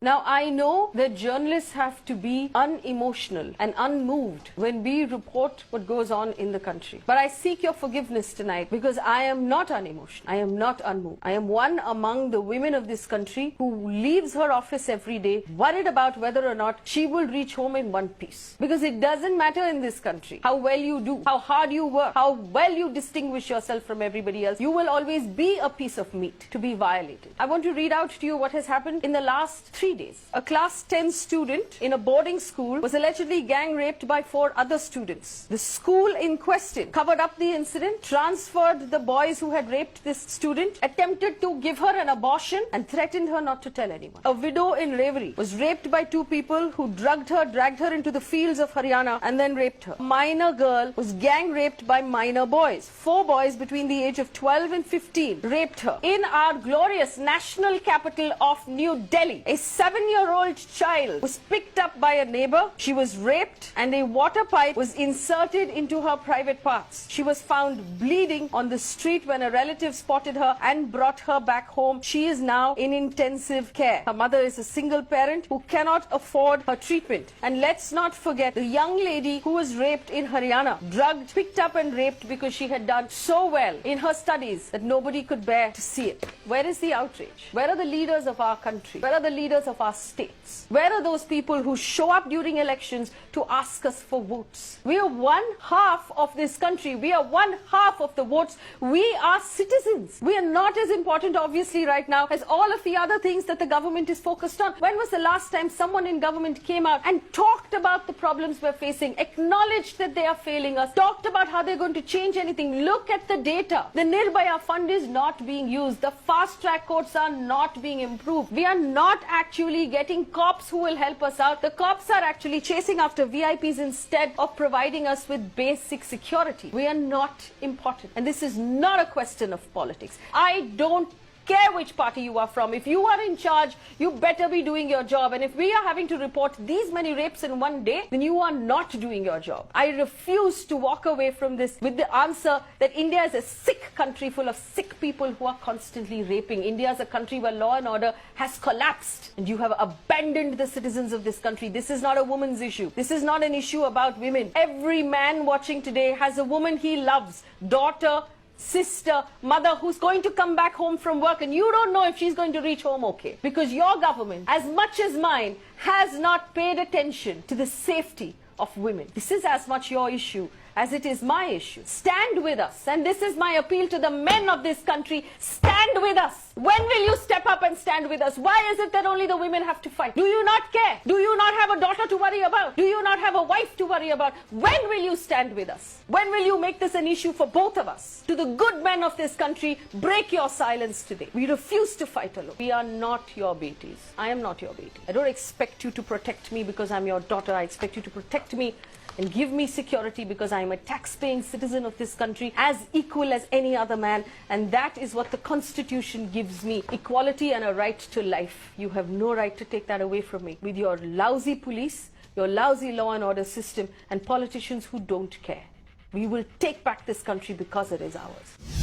Now, I know that journalists have to be unemotional and unmoved when we report what goes on in the country. But I seek your forgiveness tonight because I am not unemotional. I am not unmoved. I am one among the women of this country who leaves her office every day worried about whether or not she will reach home in one piece. Because it doesn't matter in this country how well you do, how hard you work, how well you distinguish yourself from everybody else. You will always be a piece of meat to be violated. I want to read out to you what has happened in the last 3 days. A class 10 student in a boarding school was allegedly gang raped by 4 other students. The school in question covered up the incident, transferred the boys who had raped this student, attempted to give her an abortion and threatened her not to tell anyone. A widow in Rewari was raped by 2 people who dragged her into the fields of Haryana and then raped her. A minor girl was gang raped by minor boys. 4 boys between the age of 12 and 15 raped her. In our glorious national capital of New Delhi, a 7-year-old child was picked up by a neighbor. She was raped and a water pipe was inserted into her private parts. She was found bleeding on the street when a relative spotted her and brought her back home. She is now in intensive care. Her mother is a single parent who cannot afford her treatment. And let's not forget the young lady who was raped in Haryana, drugged, picked up and raped because she had done so well in her studies that nobody could bear to see it. Where is the outrage? Where are the leaders of our country? Where are the leaders of our states? Where are those people who show up during elections to ask us for votes? We are one half of this country. We are one half of the votes. We are citizens. We are not as important, obviously, right now as all of the other things that the government is focused on. When was the last time someone in government came out and talked about the problems we're facing, acknowledged that they are failing us, talked about how they're going to change anything? Look at the data. The Nirbhaya fund is not being used. The fast track courts are not being improved. We are not actually getting cops who will help us out. The cops are actually chasing after VIPs instead of providing us with basic security. We are not important. And this is not a question of politics. I don't care which party you are from. If you are in charge, you better be doing your job. And if we are having to report these many rapes in one day, then you are not doing your job. I refuse to walk away from this with the answer that India is a sick country full of sick people who are constantly raping. India is a country where law and order has collapsed and you have abandoned the citizens of this country. This is not a woman's issue. This is not an issue about women. Every man watching today has a woman he loves, daughter, sister, mother, who's going to come back home from work and you don't know if she's going to reach home okay. Because your government, as much as mine, has not paid attention to the safety of women. This is as much your issue as it is my issue. Stand with us. And this is my appeal to the men of this country. Stand with us. When will you step up and stand with us? Why is it that only the women have to fight? Do you not care? Do you not have a daughter to worry about? Do you not have a wife to worry about? When will you stand with us? When will you make this an issue for both of us? To the good men of this country, break your silence today. We refuse to fight alone. We are not your beaties. I am not your beatie. I don't expect you to protect me because I'm your daughter. I expect you to protect me and give me security because I am a tax-paying citizen of this country as equal as any other man. And that is what the Constitution gives me, equality and a right to life. You have no right to take that away from me with your lousy police, your lousy law and order system, and politicians who don't care. We will take back this country because it is ours.